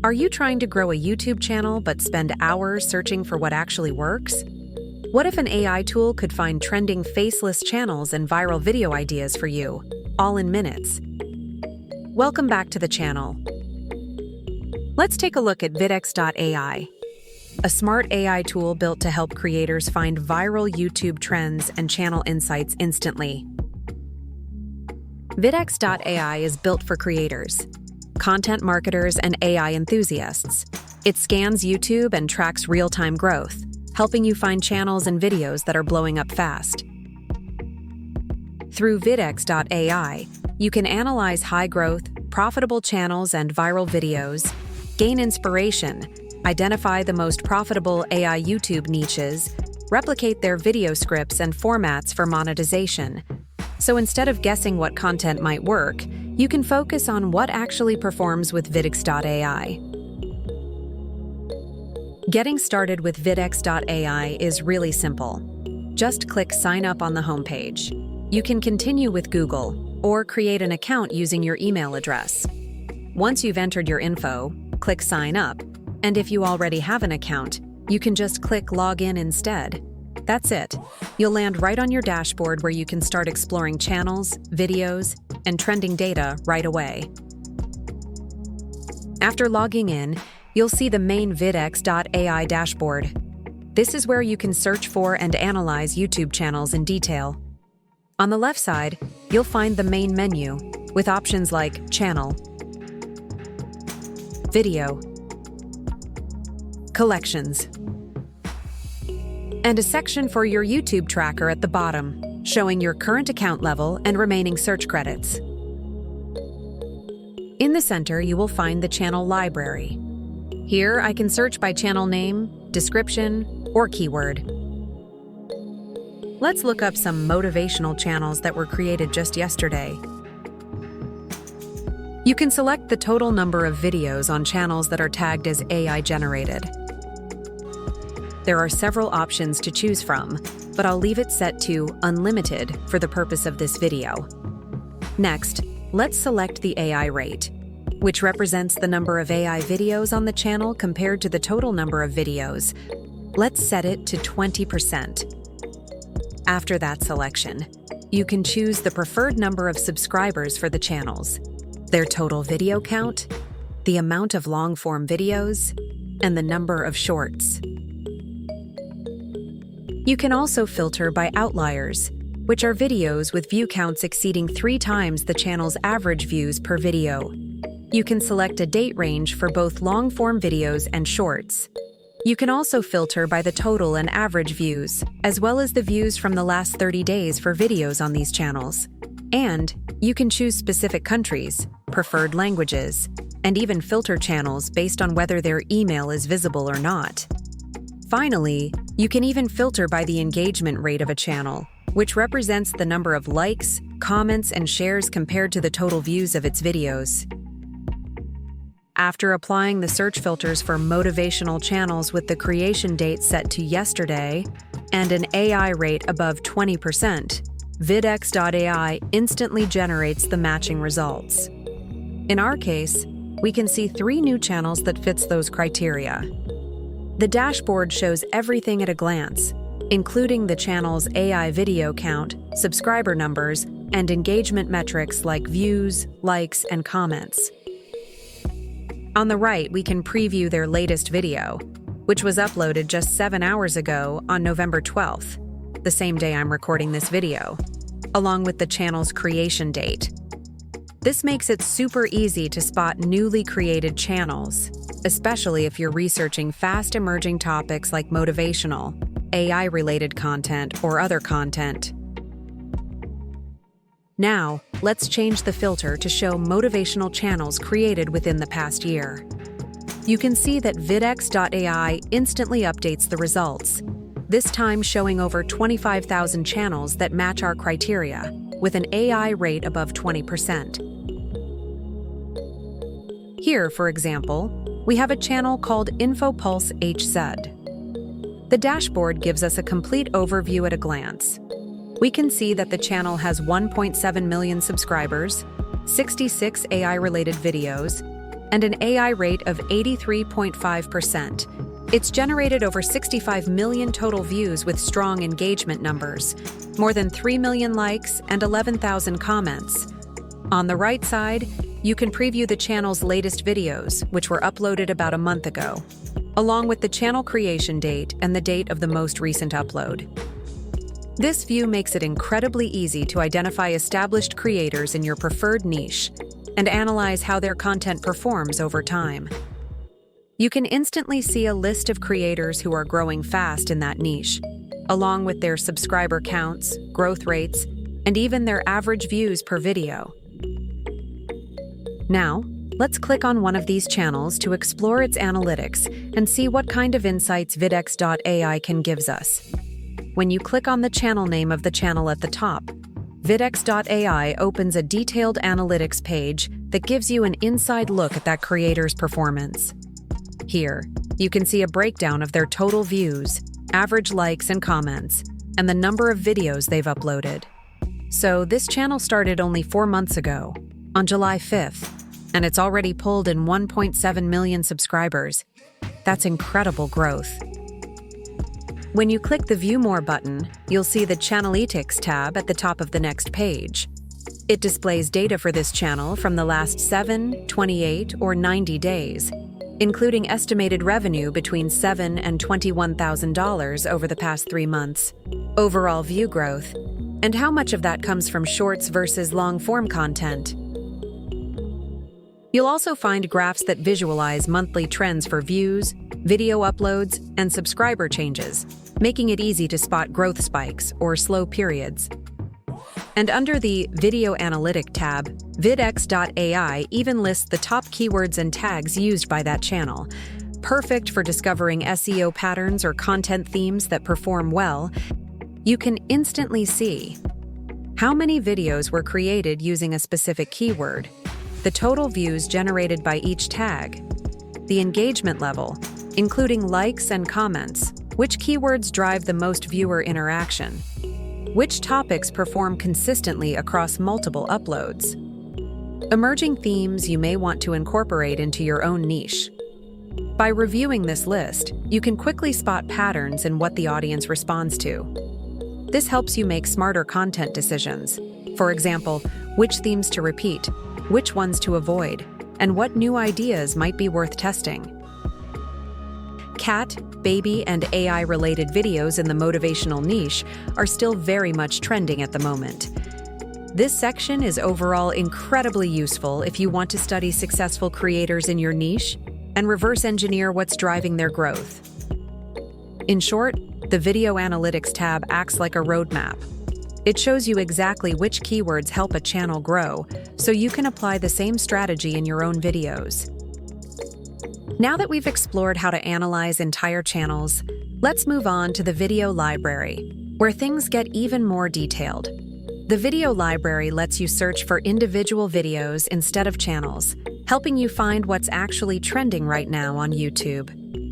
Are you trying to grow a YouTube channel but spend hours searching for what actually works? What if an AI tool could find trending faceless channels and viral video ideas for you, all in minutes? Welcome back to the channel. Let's take a look at Vidx.ai, a smart AI tool built to help creators find viral YouTube trends and channel insights instantly. Vidx.ai is built for creators, content marketers, and AI enthusiasts. It scans YouTube and tracks real-time growth, helping you find channels and videos that are blowing up fast. Through Vidx.ai, you can analyze high-growth, profitable channels and viral videos, gain inspiration, identify the most profitable AI YouTube niches, replicate their video scripts and formats for monetization. So instead of guessing what content might work, you can focus on what actually performs with Vidx.ai. Getting started with Vidx.ai is really simple. Just click Sign Up on the homepage. You can continue with Google or create an account using your email address. Once you've entered your info, click Sign Up, and if you already have an account, you can just click Log In instead. That's it. You'll land right on your dashboard where you can start exploring channels, videos, and trending data right away. After logging in, you'll see the main Vidx.ai dashboard. This is where you can search for and analyze YouTube channels in detail. On the left side, you'll find the main menu with options like Channel, Video, Collections, and a section for your YouTube tracker at the bottom, showing your current account level and remaining search credits. In the center, you will find the channel library. Here, I can search by channel name, description, or keyword. Let's look up some motivational channels that were created just yesterday. You can select the total number of videos on channels that are tagged as AI-generated. There are several options to choose from, but I'll leave it set to Unlimited for the purpose of this video. Next, let's select the AI rate, which represents the number of AI videos on the channel compared to the total number of videos. Let's set it to 20%. After that selection, you can choose the preferred number of subscribers for the channels, their total video count, the amount of long-form videos, and the number of shorts. You can also filter by outliers, which are videos with view counts exceeding 3 times the channel's average views per video. You can select a date range for both long-form videos and shorts. You can also filter by the total and average views, as well as the views from the last 30 days for videos on these channels. And you can choose specific countries, preferred languages, and even filter channels based on whether their email is visible or not. Finally, you can even filter by the engagement rate of a channel, which represents the number of likes, comments, and shares compared to the total views of its videos. After applying the search filters for motivational channels with the creation date set to yesterday and an AI rate above 20%, Vidx.ai instantly generates the matching results. In our case, we can see 3 new channels that fits those criteria. The dashboard shows everything at a glance, including the channel's AI video count, subscriber numbers, and engagement metrics like views, likes, and comments. On the right, we can preview their latest video, which was uploaded just 7 hours ago on November 12th, the same day I'm recording this video, along with the channel's creation date. This makes it super easy to spot newly created channels, especially if you're researching fast-emerging topics like motivational, AI-related content, or other content. Now, let's change the filter to show motivational channels created within the past year. You can see that Vidx.ai instantly updates the results, this time showing over 25,000 channels that match our criteria, with an AI rate above 20%. Here, for example, we have a channel called InfoPulse HZ. The dashboard gives us a complete overview at a glance. We can see that the channel has 1.7 million subscribers, 66 AI-related videos, and an AI rate of 83.5%. It's generated over 65 million total views with strong engagement numbers, more than 3 million likes and 11,000 comments. On the right side, you can preview the channel's latest videos, which were uploaded about a month ago, along with the channel creation date and the date of the most recent upload. This view makes it incredibly easy to identify established creators in your preferred niche and analyze how their content performs over time. You can instantly see a list of creators who are growing fast in that niche, along with their subscriber counts, growth rates, and even their average views per video. Now, let's click on one of these channels to explore its analytics and see what kind of insights Vidx.ai can give us. When you click on the channel name of the channel at the top, Vidx.ai opens a detailed analytics page that gives you an inside look at that creator's performance. Here, you can see a breakdown of their total views, average likes and comments, and the number of videos they've uploaded. So this channel started only 4 months ago, on July 5th, and it's already pulled in 1.7 million subscribers. That's incredible growth. When you click the View More button, you'll see the Channelytics tab at the top of the next page. It displays data for this channel from the last 7, 28, or 90 days, including estimated revenue between $7,000 and $21,000 over the past 3 months, overall view growth, and how much of that comes from shorts versus long-form content. You'll also find graphs that visualize monthly trends for views, video uploads, and subscriber changes, making it easy to spot growth spikes or slow periods. And under the Video Analytic tab, Vidx.ai even lists the top keywords and tags used by that channel, perfect for discovering SEO patterns or content themes that perform well. You can instantly see how many videos were created using a specific keyword, the total views generated by each tag, the engagement level, including likes and comments, which keywords drive the most viewer interaction, which topics perform consistently across multiple uploads, emerging themes you may want to incorporate into your own niche. By reviewing this list, you can quickly spot patterns in what the audience responds to. This helps you make smarter content decisions. For example, which themes to repeat, which ones to avoid, and what new ideas might be worth testing. Cat, baby, and AI-related videos in the motivational niche are still very much trending at the moment. This section is overall incredibly useful if you want to study successful creators in your niche and reverse engineer what's driving their growth. In short, the Video Analytics tab acts like a roadmap. It shows you exactly which keywords help a channel grow, so you can apply the same strategy in your own videos. Now that we've explored how to analyze entire channels, let's move on to the video library, where things get even more detailed. The video library lets you search for individual videos instead of channels, helping you find what's actually trending right now on YouTube.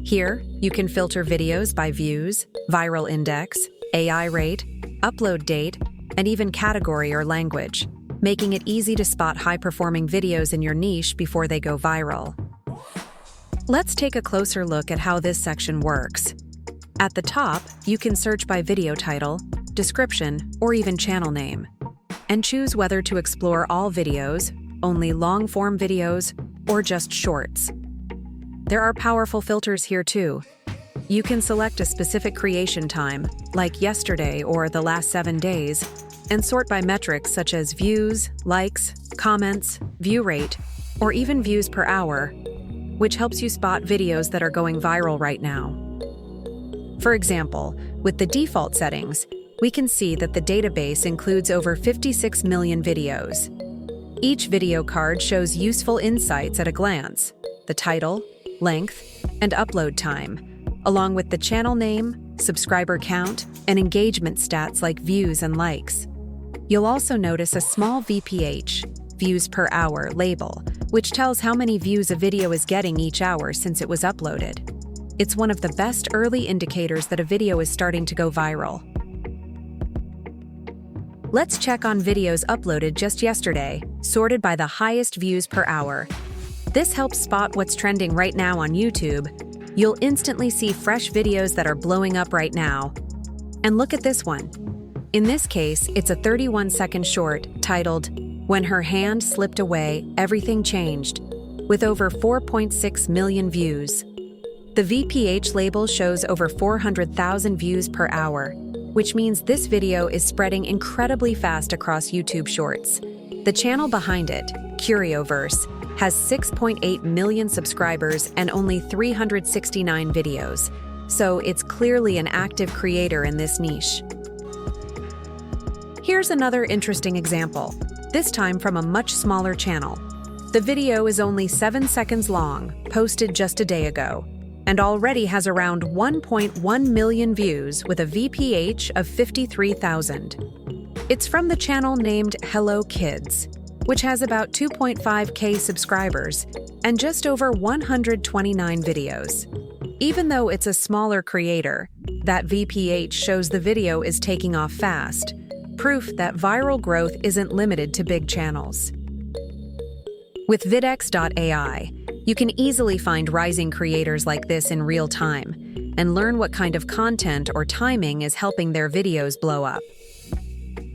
Here, you can filter videos by views, viral index, AI rate, upload date, and even category or language, making it easy to spot high-performing videos in your niche before they go viral. Let's take a closer look at how this section works. At the top, you can search by video title, description, or even channel name, and choose whether to explore all videos, only long-form videos, or just shorts. There are powerful filters here too. You can select a specific creation time, like yesterday or the last 7 days, and sort by metrics such as views, likes, comments, view rate, or even views per hour, which helps you spot videos that are going viral right now. For example, with the default settings, we can see that the database includes over 56 million videos. Each video card shows useful insights at a glance: the title, length, and upload time, along with the channel name, subscriber count, and engagement stats like views and likes. You'll also notice a small VPH, views per hour, label, which tells how many views a video is getting each hour since it was uploaded. It's one of the best early indicators that a video is starting to go viral. Let's check on videos uploaded just yesterday, sorted by the highest views per hour. This helps spot what's trending right now on YouTube. You'll instantly see fresh videos that are blowing up right now. And look at this one. In this case, it's a 31-second short titled, "When Her Hand Slipped Away, Everything Changed," with over 4.6 million views. The VPH label shows over 400,000 views per hour, which means this video is spreading incredibly fast across YouTube Shorts. The channel behind it, Curioverse, has 6.8 million subscribers and only 369 videos, so it's clearly an active creator in this niche. Here's another interesting example, this time from a much smaller channel. The video is only 7 seconds long, posted just a day ago, and already has around 1.1 million views with a VPH of 53,000. It's from the channel named Hello Kids, which has about 2.5K subscribers and just over 129 videos. Even though it's a smaller creator, that VPH shows the video is taking off fast, proof that viral growth isn't limited to big channels. With Vidx.ai, you can easily find rising creators like this in real time and learn what kind of content or timing is helping their videos blow up.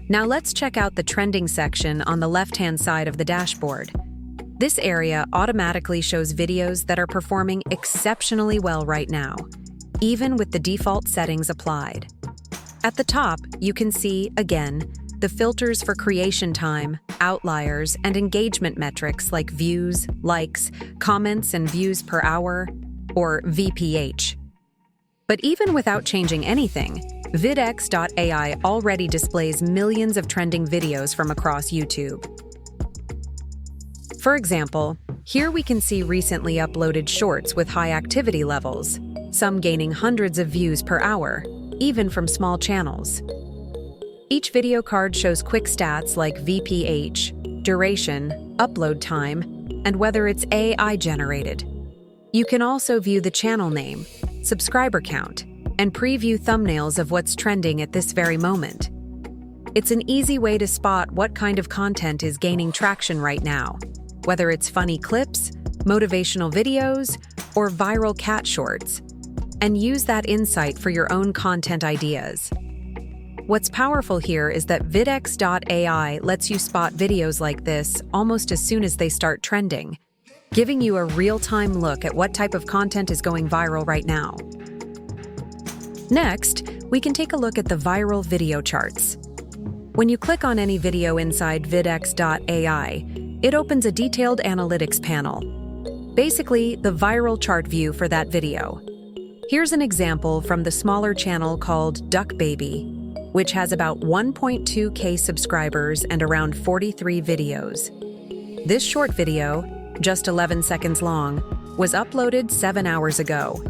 Now let's check out the trending section on the left-hand side of the dashboard. This area automatically shows videos that are performing exceptionally well right now, even with the default settings applied. At the top, you can see, again, the filters for creation time, outliers, and engagement metrics like views, likes, comments, and views per hour, or VPH. But even without changing anything, Vidx.ai already displays millions of trending videos from across YouTube. For example, here we can see recently uploaded shorts with high activity levels, some gaining hundreds of views per hour, even from small channels. Each video card shows quick stats like VPH, duration, upload time, and whether it's AI generated. You can also view the channel name, subscriber count, and preview thumbnails of what's trending at this very moment. It's an easy way to spot what kind of content is gaining traction right now, whether it's funny clips, motivational videos, or viral cat shorts, and use that insight for your own content ideas. What's powerful here is that Vidx.ai lets you spot videos like this almost as soon as they start trending, giving you a real-time look at what type of content is going viral right now. Next, we can take a look at the viral video charts. When you click on any video inside Vidx.ai, it opens a detailed analytics panel, basically the viral chart view for that video. Here's an example from the smaller channel called Duck Baby, which has about 1.2K subscribers and around 43 videos. This short video, just 11 seconds long, was uploaded 7 hours ago,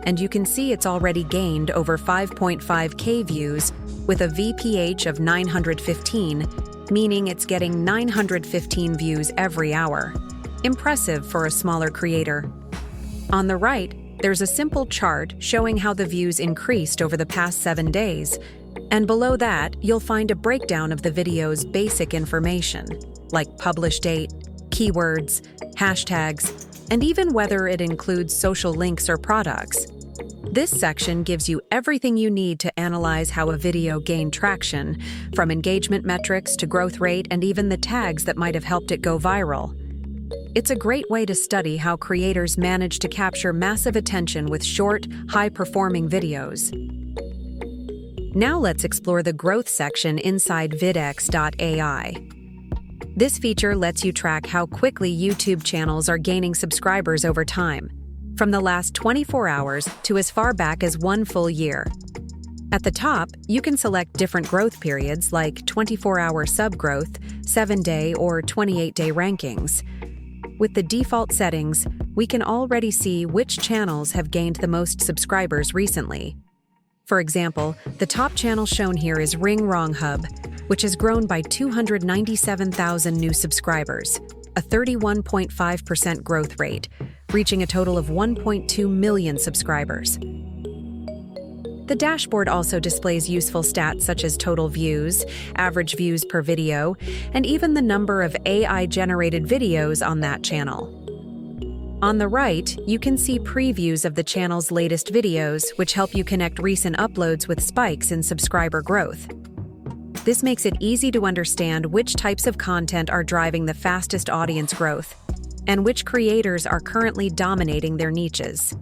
and you can see it's already gained over 5.5K views with a VPH of 915, meaning it's getting 915 views every hour. Impressive for a smaller creator. On the right, there's a simple chart showing how the views increased over the past 7 days, and below that, you'll find a breakdown of the video's basic information, like publish date, keywords, hashtags, and even whether it includes social links or products. This section gives you everything you need to analyze how a video gained traction, from engagement metrics to growth rate and even the tags that might have helped it go viral. It's a great way to study how creators manage to capture massive attention with short, high-performing videos. Now let's explore the growth section inside Vidx.ai. This feature lets you track how quickly YouTube channels are gaining subscribers over time, from the last 24 hours to as far back as 1 full year. At the top, you can select different growth periods like 24-hour sub growth, 7-day or 28-day rankings. With the default settings, we can already see which channels have gained the most subscribers recently. For example, the top channel shown here is Ring Wrong Hub, which has grown by 297,000 new subscribers, a 31.5% growth rate, reaching a total of 1.2 million subscribers. The dashboard also displays useful stats such as total views, average views per video, and even the number of AI-generated videos on that channel. On the right, you can see previews of the channel's latest videos, which help you connect recent uploads with spikes in subscriber growth. This makes it easy to understand which types of content are driving the fastest audience growth, and which creators are currently dominating their niches.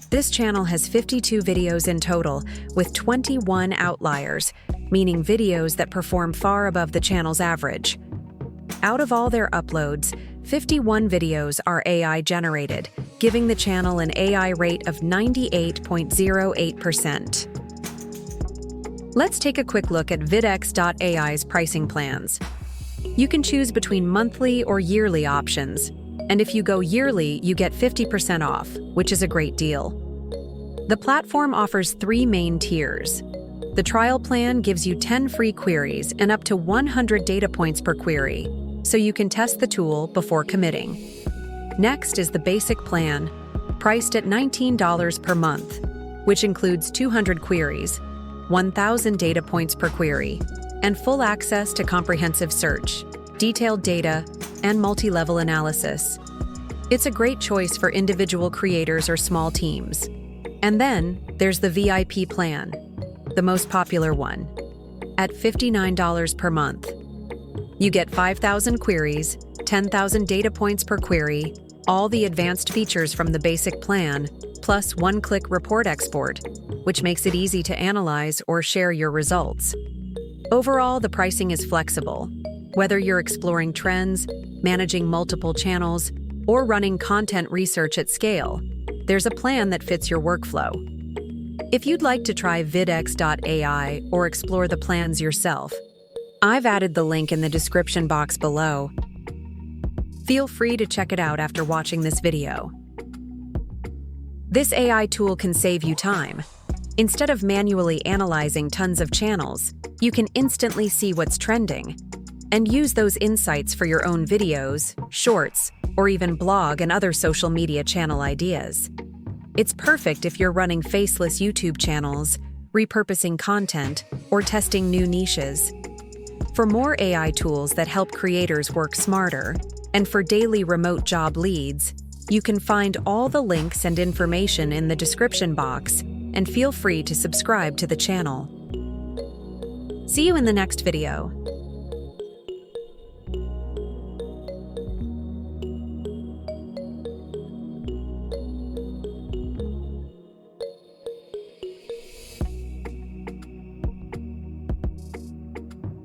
This channel has 52 videos in total, with 21 outliers, meaning videos that perform far above the channel's average. Out of all their uploads, 51 videos are AI-generated, giving the channel an AI rate of 98.08%. Let's take a quick look at Vidx.ai's pricing plans. You can choose between monthly or yearly options, and if you go yearly, you get 50% off, which is a great deal. The platform offers 3 main tiers. The trial plan gives you 10 free queries and up to 100 data points per query, so you can test the tool before committing. Next is the basic plan, priced at $19 per month, which includes 200 queries, 1,000 data points per query, and full access to comprehensive search, detailed data, and multi-level analysis. It's a great choice for individual creators or small teams. And then there's the VIP plan, the most popular one, at $59 per month. You get 5,000 queries, 10,000 data points per query, all the advanced features from the basic plan, plus one-click report export, which makes it easy to analyze or share your results. Overall, the pricing is flexible. Whether you're exploring trends, managing multiple channels, or running content research at scale, there's a plan that fits your workflow. If you'd like to try Vidx.ai or explore the plans yourself, I've added the link in the description box below. Feel free to check it out after watching this video. This AI tool can save you time. Instead of manually analyzing tons of channels, you can instantly see what's trending and use those insights for your own videos, shorts, or even blog and other social media channel ideas. It's perfect if you're running faceless YouTube channels, repurposing content, or testing new niches. For more AI tools that help creators work smarter, and for daily remote job leads, you can find all the links and information in the description box, and feel free to subscribe to the channel. See you in the next video.